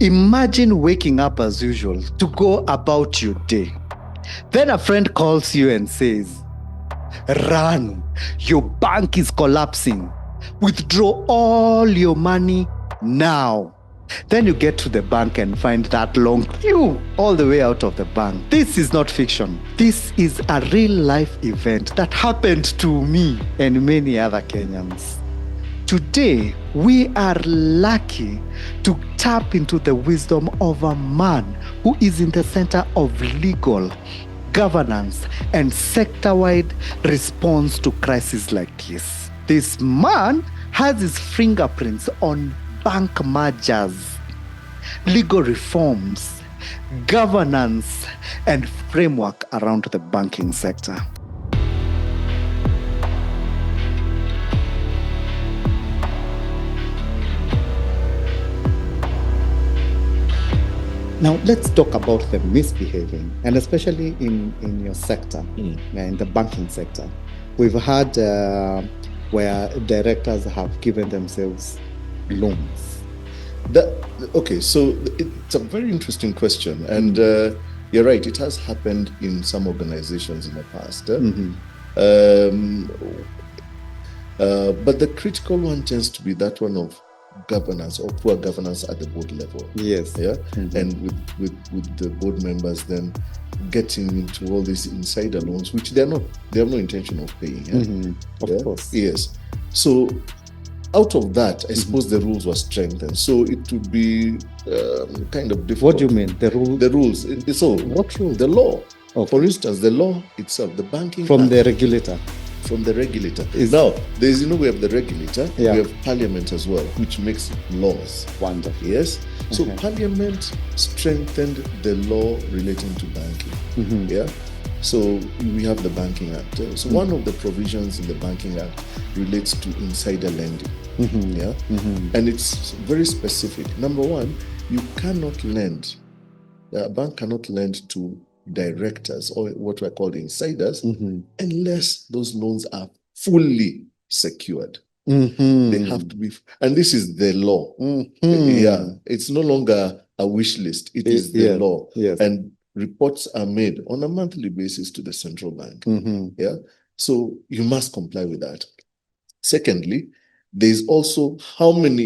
Imagine waking up as usual to go about your day. Then a friend calls you and says, "Run, your bank is collapsing. Withdraw all your money now." Then you get to the bank and find that long queue all the way out of the bank. This is not fiction. This is a real life event that happened to me and many other Kenyans. Today, we are lucky to tap into the wisdom of a man who is in the center of legal, governance, and sector-wide response to crises like this. This man has his fingerprints on bank mergers, legal reforms, governance, and framework around the banking sector. Now, let's talk about the misbehaving, and especially in your sector, in the banking sector. We've had where directors have given themselves loans. Okay, so it's a very interesting question, and you're right, it has happened in some organizations in the past. But the critical one tends to be that one of governance or poor governance at the board level. Yes. Yeah. And with the board members then getting into all these insider loans, which they have no intention of paying. Of course. Yes. So out of that, I suppose the rules were strengthened. So it would be kind of difficult. What do you mean? The rules? The rules. So what rules? The law. Okay. For instance, the law itself, the banking from act, the regulator. From the regulator. Now, there's, we have the regulator, yeah. We have parliament as well, which makes laws. Wonderful. Yes. So parliament strengthened the law relating to banking. Yeah. So we have the Banking Act. So one of the provisions in the Banking Act relates to insider lending. Yeah. And it's very specific. Number one, you cannot lend. A bank cannot lend to directors or what we're called insiders unless those loans are fully secured. They have to be, and this is the law. Yeah, it's no longer a wish list. It is the law. Yes. And reports are made on a monthly basis to the central bank. Yeah, so you must comply with that. Secondly, there's also how many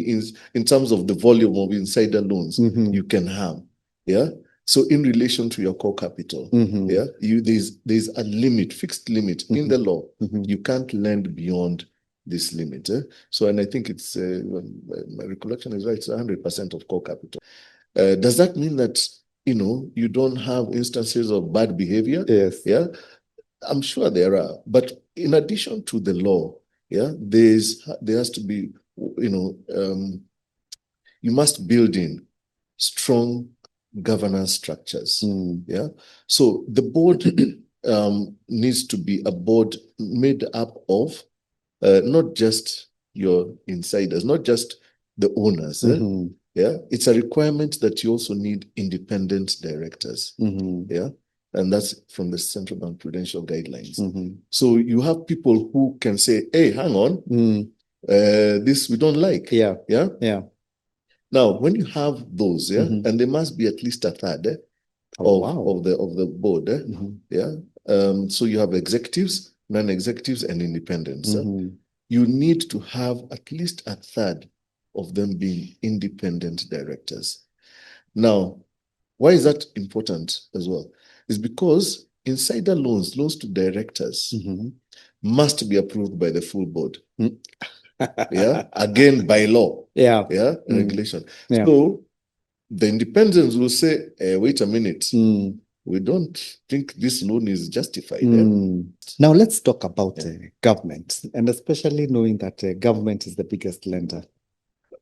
in terms of the volume of insider loans you can have. Yeah. So in relation to your core capital, yeah, there's a limit, fixed limit in the law. You can't lend beyond this limit. So, and I think it's my recollection is right. It's 100% of core capital. Does that mean that you don't have instances of bad behavior? Yes. Yeah, I'm sure there are. But in addition to the law, yeah, there has to be you must build in strong governance structures. Yeah. So the board needs to be a board made up of not just your insiders, not just the owners. Yeah. It's a requirement that you also need independent directors. Yeah. And that's from the Central Bank Prudential Guidelines. So you have people who can say, hey, hang on, this we don't like. Yeah. Yeah. Yeah. Now, when you have those, yeah, and there must be at least a third of the board, yeah. So you have executives, non-executives, and independents. You need to have at least a third of them being independent directors. Now, why is that important as well? It's because insider loans to directors must be approved by the full board. Yeah, again by law. Yeah, regulation. Yeah. So the independents will say, wait a minute, we don't think this loan is justified. Now let's talk about government, and especially knowing that government is the biggest lender.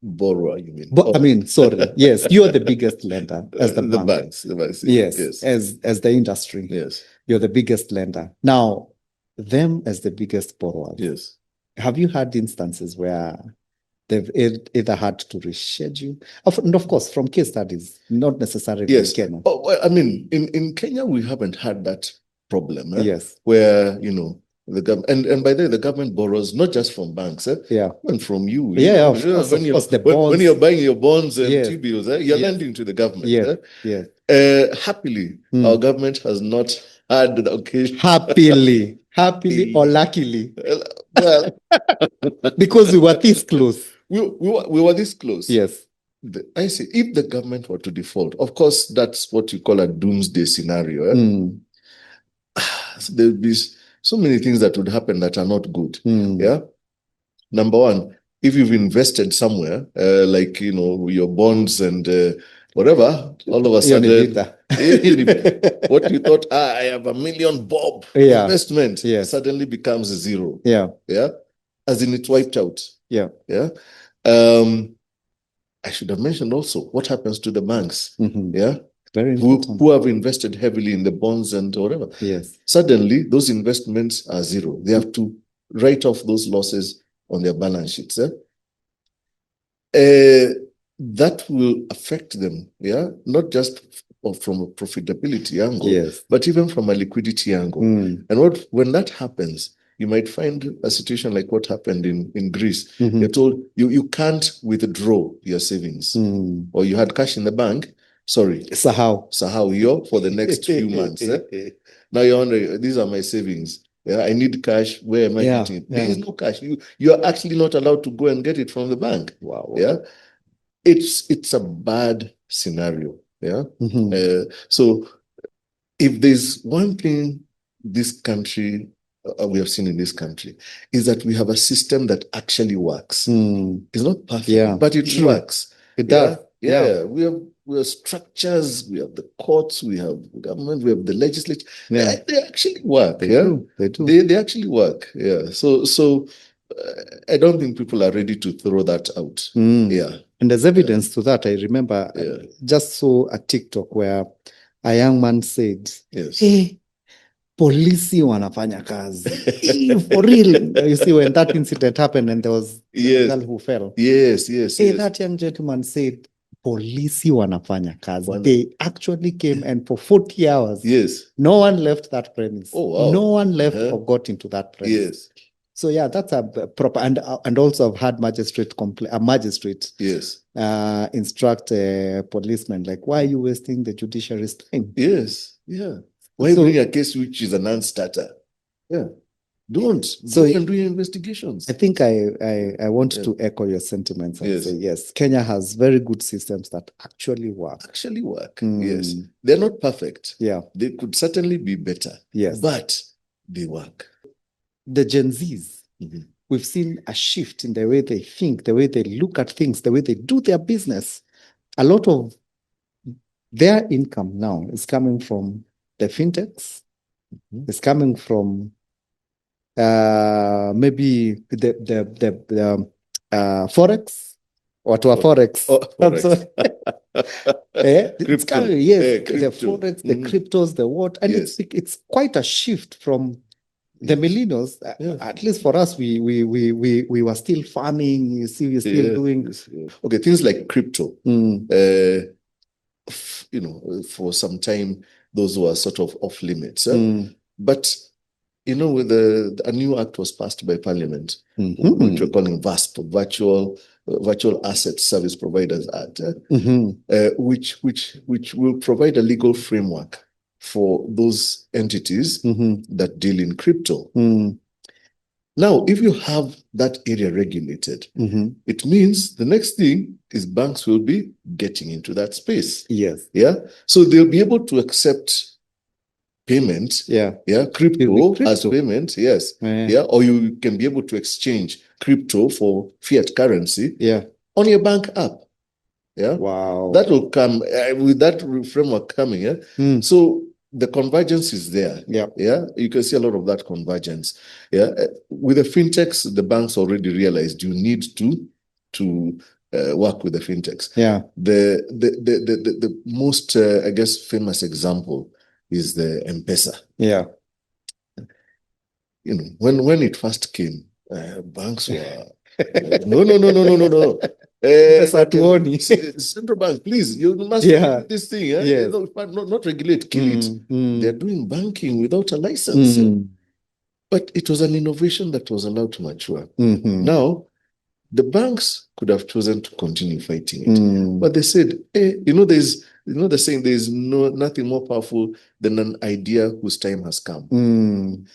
Borrower, you mean? I mean, sorry. Yes, you're the biggest lender as the bank. The banks. Yes, as the industry. Yes, you're the biggest lender. Now, them as the biggest borrower. Yes. Have you had instances where they've either had to reschedule? And of course, from case studies, not necessarily in Kenya. Oh, well, I mean, in Kenya, we haven't had that problem. Yes. Where, The government, and by the way, the government borrows not just from banks, Yeah. and from you. Yeah, of course, when of course, the when bonds. you're buying your bonds and Yes. T-bills, you're Yes. lending to the government. Yes. Yes. Happily, our government has not had the occasion. Happily or luckily, Well, because we were this close. we were this close. Yes. I say, if the government were to default, of course, that's what you call a doomsday scenario. So there'll be so many things that would happen that are not good. Yeah. Number one, if you've invested somewhere, like your bonds and whatever, all of a sudden, what you thought, I have $1 million bob investment, suddenly becomes zero. Yeah. As in it's wiped out. Yeah. I should have mentioned also what happens to the banks. Very important. Who have invested heavily in the bonds and whatever. Yes. Suddenly, those investments are zero. They have to write off those losses on their balance sheets. That will affect them, not just from a profitability angle, but even from a liquidity angle. And when that happens, you might find a situation like what happened in Greece. You're told you can't withdraw your savings, or you had cash in the bank. Sorry, sahau yo for the next few months. Now you're wondering, these are my savings. I need cash. Where am I getting it? There is no cash. You're actually not allowed to go and get it from the bank. Wow. It's a bad scenario. So if there's one thing this country we have seen in this country is that we have a system that actually works. It's not perfect, but it works. It does. We have structures, we have the courts, we have the government, we have the legislature. They actually work. They do. They actually work. So I don't think people are ready to throw that out. And there's evidence to that. I remember just saw a TikTok where a young man said, hey, polisi wanafanya kazi. For real. You see, when that incident happened and there was a girl who fell. That young gentleman said, polisi wanafanya kazi. They actually came and for 40 hours, no one left that premise. Oh, wow. No one left or got into that premise. So that's a proper, and also I've had magistrate instruct policemen, like, why are you wasting the judiciary's time? Why bring a case which is a non-starter? Don't do your investigations. I think I want to echo your sentiments and say, yes, Kenya has very good systems that actually work. Yes. They're not perfect. They could certainly be better. Yes. But they work. The Gen Zs, we've seen a shift in the way they think, the way they look at things, the way they do their business. A lot of their income now is coming from the fintechs. It's coming from maybe the forex. What were forex? Forex. It's coming, the forex, the cryptos, the what, and it's quite a shift from the millennials. At least for us, we were still farming. You see, we're still doing things like crypto. For some time, those were sort of off limits. But with a new act was passed by Parliament, which we're calling VASP, Virtual Asset Service Providers Act, which will provide a legal framework for those entities that deal in crypto. Now, if you have that area regulated, it means the next thing is banks will be getting into that space. So they'll be able to accept payment, crypto as payment, or you can be able to exchange crypto for fiat currency on your bank app. Wow. That will come with that framework coming. So the convergence is there. You can see a lot of that convergence. With the fintechs, the banks already realized you need to work with the fintechs. The most I guess famous example is the M-Pesa. When it first came, banks were no. Central bank, please, you must do this thing. Not regulate, kill it. They're doing banking without a license. But it was an innovation that was allowed to mature. Mhm. Now, the banks could have chosen to continue fighting it, Mm. but they said, hey, they're saying there's nothing more powerful than an idea whose time has come. Mm.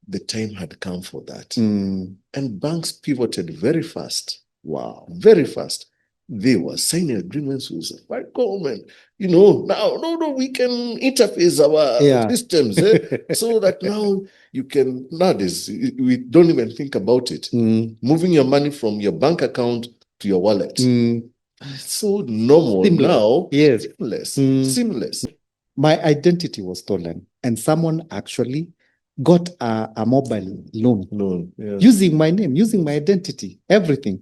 The time had come for that. Mm. And banks pivoted very fast. Wow. Very fast. They were signing agreements with the federal government. Now, we can interface our systems so that now you can, nowadays, we don't even think about it. Moving your money from your bank account to your wallet. It's so normal Seamless. now. Yes. Seamless. My identity was stolen, and someone actually got a mobile loan using my name, using my identity, everything.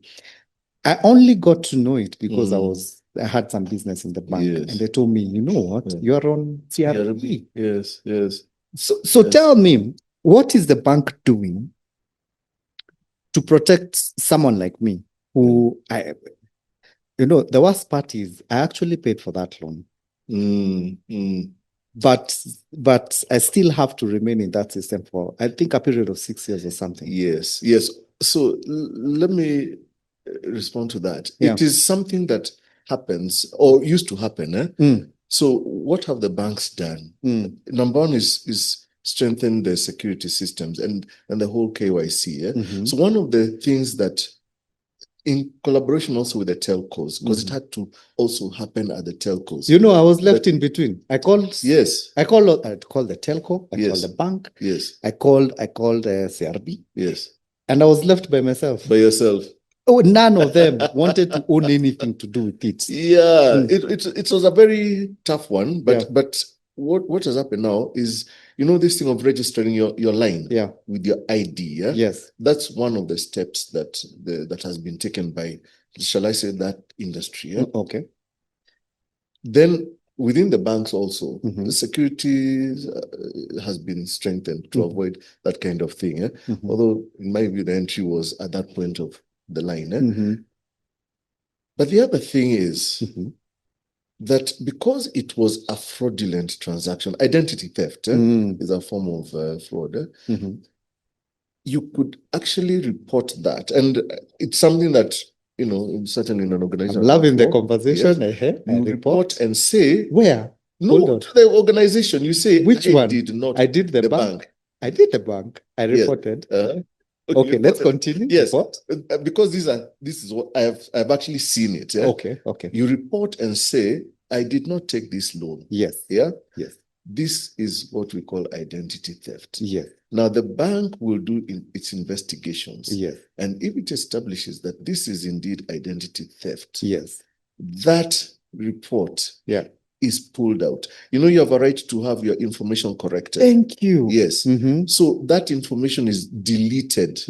I only got to know it because I had some business in the bank, and they told me, you know what, you're on CRB. Yes. So tell me, what is the bank doing to protect someone like me who the worst part is I actually paid for that loan. But I still have to remain in that system for, I think, a period of 6 years or something. Yes. So let me respond to that. Yeah. It is something that happens or used to happen. So what have the banks done? Number one is strengthen the security systems and the whole KYC. So one of the things that, in collaboration also with the telcos, because it had to also happen at the telcos. I was left in between. I called the telco. I called the bank. Yes. I called CRB. Yes. And I was left by myself. By yourself. Oh, none of them wanted to own anything to do with it. Yeah, it was a very tough one, but what has happened now is, this thing of registering your line with your ID. Yes. That's one of the steps that has been taken by, shall I say, that industry. Okay. Then within the banks also, the security has been strengthened to avoid that kind of thing. Although in my view, the entry was at that point of the line. But the other thing is that because it was a fraudulent transaction, identity theft is a form of fraud. You could actually report that, and it's something that certainly in an organization. I'm loving the conversation. You report and say where. No, to the organization. You say which one? Did not. I did the bank. I did the bank. I reported. Okay, let's continue. Yes, because this is what I've actually seen it. Okay. You report and say, I did not take this loan. Yes. Yeah. Yes. This is what we call identity theft. Yes. Now the bank will do its investigations. Yes. And if it establishes that this is indeed identity theft, yes, that report is pulled out. You have a right to have your information corrected. Thank you. Yes. So that information is deleted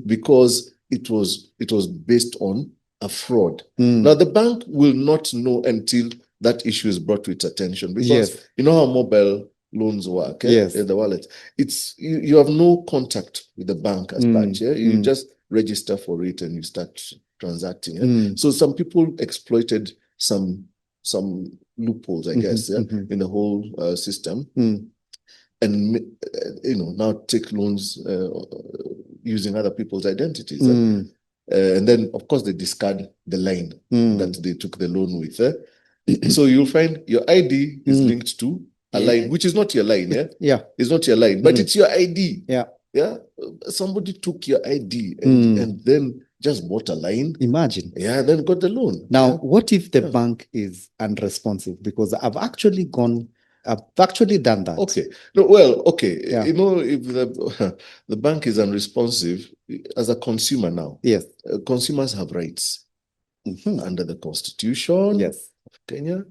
because it was based on a fraud. Now the bank will not know until that issue is brought to its attention, because you know how mobile loans work. Yes. In the wallet, it's you have no contact with the bank as such. You just register for it and you start transacting. So some people exploited some loopholes, I guess, in the whole system, and now take loans using other people's identities. And then, of course, they discard the line that they took the loan with. So you'll find your ID is linked to a line, which is not your line. It's not your line, but it's your ID. Somebody took your ID and then just bought a line. Imagine. Then got the loan. Now, what if the bank is unresponsive? Because I've actually done that. Okay. No, well, okay. If the bank is unresponsive, as a consumer now, consumers have rights under the Constitution of Kenya,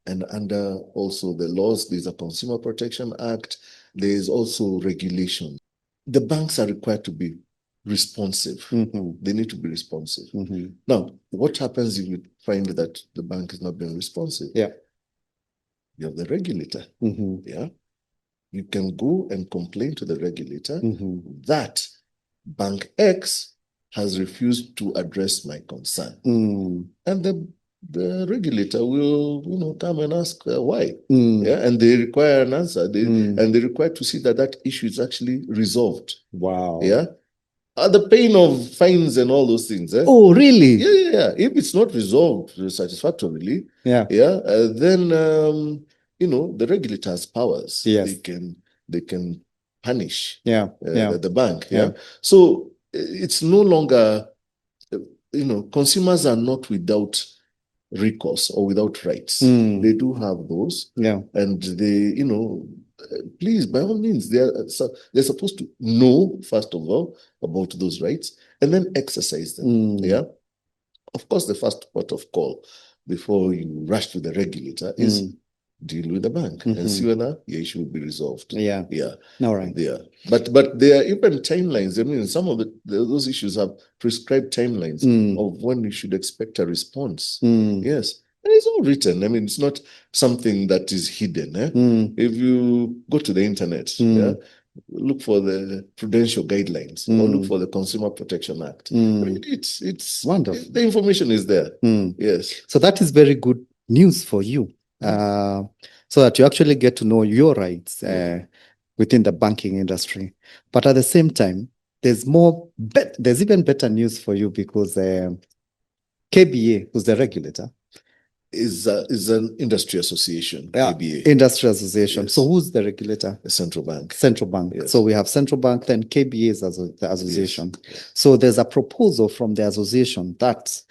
and under also the laws. There's a Consumer Protection Act. There's also regulation. The banks are required to be responsive. They need to be responsive. Now, what happens if you find that the bank is not being responsive? You have the regulator. You can go and complain to the regulator that Bank X has refused to address my concern. And the the regulator will, come and ask why. Mm. Yeah, and they require an answer. Mm. And they require to see that that issue is actually resolved. Wow. Yeah, at the pain of fines and all those things. Oh, really? Yeah. If it's not resolved satisfactorily, Yeah. Then the regulator has powers. Yes. They can punish the the bank. Yeah. So it's no longer, consumers are not without recourse or without rights. Mm. They do have those. Yeah. And they, please, by all means, they're supposed to know, first of all, about those rights and then exercise them. Mm. Yeah. Of course, the first port of call before you rush to the regulator is deal with the bank and see whether your issue will be resolved. Yeah. All right. Yeah. But there are even timelines. I mean, some of those issues have prescribed timelines of when you should expect a response. Yes. And it's all written. I mean, it's not something that is hidden. If you go to the internet, look for the prudential guidelines or look for the Consumer Protection Act. I mean, it's wonderful. The information is there. Yes. So that is very good news for you. So that you actually get to know your rights within the banking industry. But at the same time, there's even better news for you because KBA, who's the regulator, is an industry association. KBA. Industry association. Yes. So who's the regulator? The central bank. Central bank. Yes. So we have central bank, then KBA is the association. Yes. So there's a proposal from the association that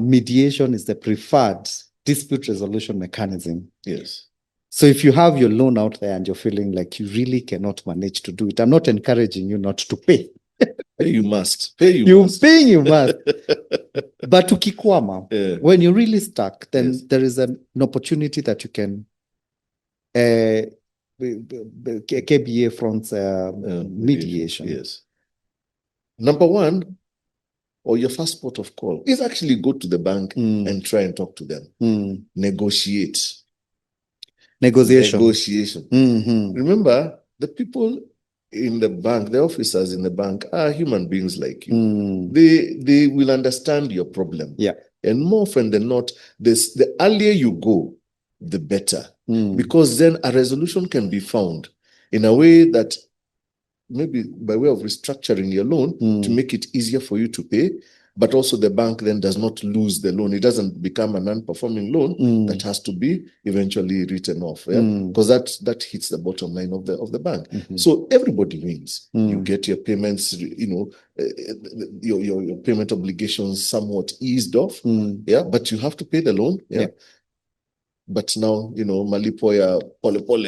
mediation is the preferred dispute resolution mechanism. Yes. So if you have your loan out there and you're feeling like you really cannot manage to do it, I'm not encouraging you not to pay. Pay you must. Pay you must. Pay you must. But tukikwama, when you're really stuck, then there is an opportunity that you can KBA fronts mediation. Yes. Number one, or your first port of call is actually go to the bank and try and talk to them. Negotiation. Remember, the people in the bank, the officers in the bank are human beings like you. They will understand your problem. Yeah. And more often than not, the earlier you go, the better. Because then a resolution can be found in a way that maybe by way of restructuring your loan to make it easier for you to pay, but also the bank then does not lose the loan. It doesn't become a non-performing loan that has to be eventually written off. Because that hits the bottom line of the bank. So everybody wins. You get your payments, your payment obligations somewhat eased off. But you have to pay the loan. But now, malipo ya pole pole.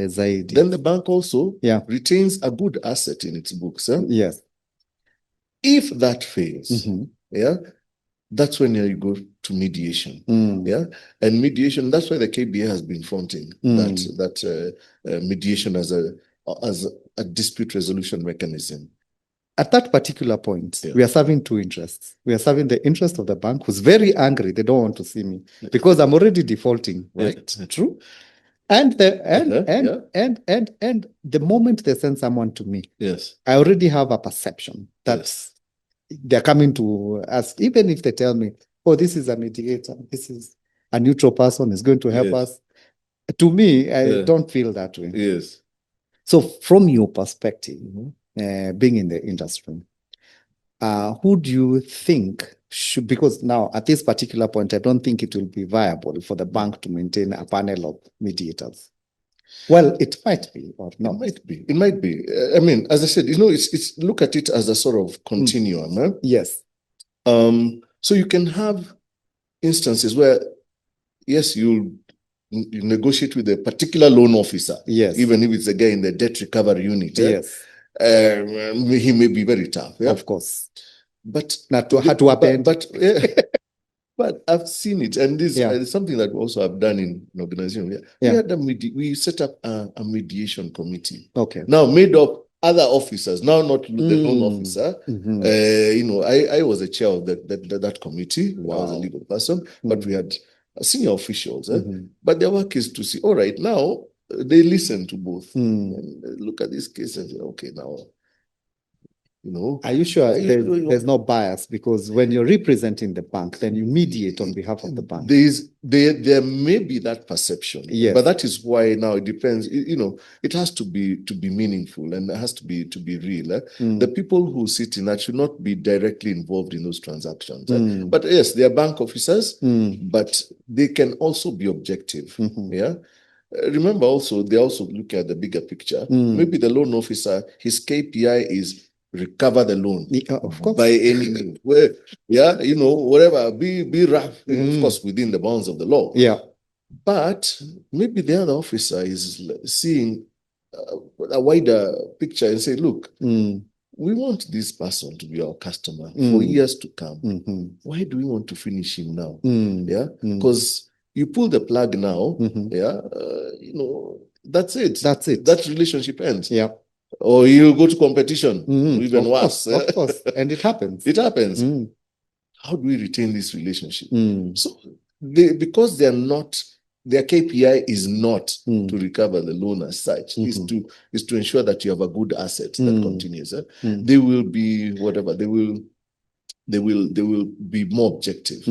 Zaidi. Then the bank also retains a good asset in its books. Yes. If that fails, that's when you go to mediation. And mediation, that's why the KBA has been fronting that mediation as a dispute resolution mechanism. At that particular point, we are serving two interests. We are serving the interest of the bank, who's very angry. They don't want to see me because I'm already defaulting, right? True. And the moment they send someone to me, I already have a perception that they're coming to ask, even if they tell me, oh, this is a mediator, this is a neutral person, is going to help us. To me, I don't feel that way. Yes. So from your perspective, being in the industry, who do you think should, because now at this particular point, I don't think it will be viable for the bank to maintain a panel of mediators. Well, it might be or not. It might be. I mean, as I said, it's look at it as a sort of continuum. Yes. So you can have instances where, yes, you negotiate with a particular loan officer. Yes. Even if it's a guy in the debt recovery unit. Yes. He may be very tough. Of course. But not to happen. But I've seen it, and this is something that we also have done in an organization. We set up a mediation committee. Okay. Now made of other officers, now not the loan officer. I was the chair of that committee. Wow. I was a legal person, but we had senior officials. But their work is to see, all right, now they listen to both and look at this case and say, okay, now you know. Are you sure You- there's no bias? Because when you're representing the bank, then you mediate on behalf of the bank. There may be that perception, Yes. but that is why now it depends. You know, it has to be meaningful, and it has to be real. The people who sit in that should not be directly involved in those transactions. But yes, they are bank officers, but they can also be objective. Yeah. Remember also, they also look at the bigger picture. Maybe the loan officer, his KPI is recover the loan, Of course, by any means. Yeah, you know, whatever, be rough, of course, within the bounds of the law. Yeah. But maybe the other officer is seeing a wider picture and say, look, we want this person to be our customer for years to come. Why do we want to finish him now? Yeah, because you pull the plug now, yeah, you know, that's it. That's it. That relationship ends. Yeah. Or you go to competition, even worse. Of course. And it happens. It happens. How do we retain this relationship? So because they're not, their KPI is not to recover the loan as such, is to ensure that you have a good asset that continues. They will be whatever, they will be more objective.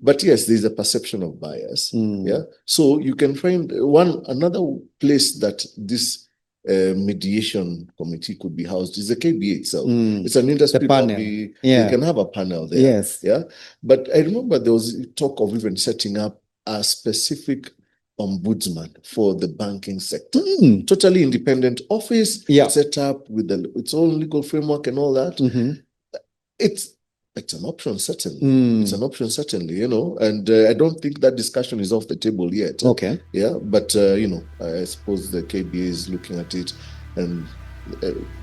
But yes, there's a perception of bias. Yeah. So you can find another place that this mediation committee could be housed is the KBA itself. It's an industry body. You can have a panel there. Yes. Yeah. But I remember there was talk of even setting up a specific ombudsman for the banking sector. Totally independent office, set up with its own legal framework and all that. It's an option, certainly. It's an option, certainly, you know, and I don't think that discussion is off the table yet. Okay. Yeah, but, you know, I suppose the KBA is looking at it, and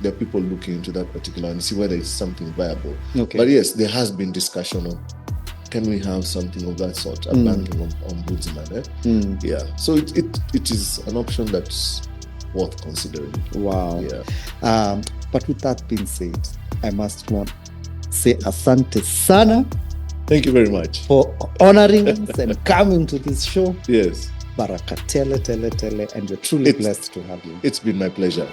there are people looking into that particular and see whether it's something viable. Okay. But yes, there has been discussion on, can we have something of that sort, a banking ombudsman? Yeah, so it is an option that's worth considering. Wow. Yeah. But with that being said, I must say asante sana. Thank you very much for honoring us and coming to this show. Yes. Baraka tele, and we're truly blessed to have you. It's been my pleasure.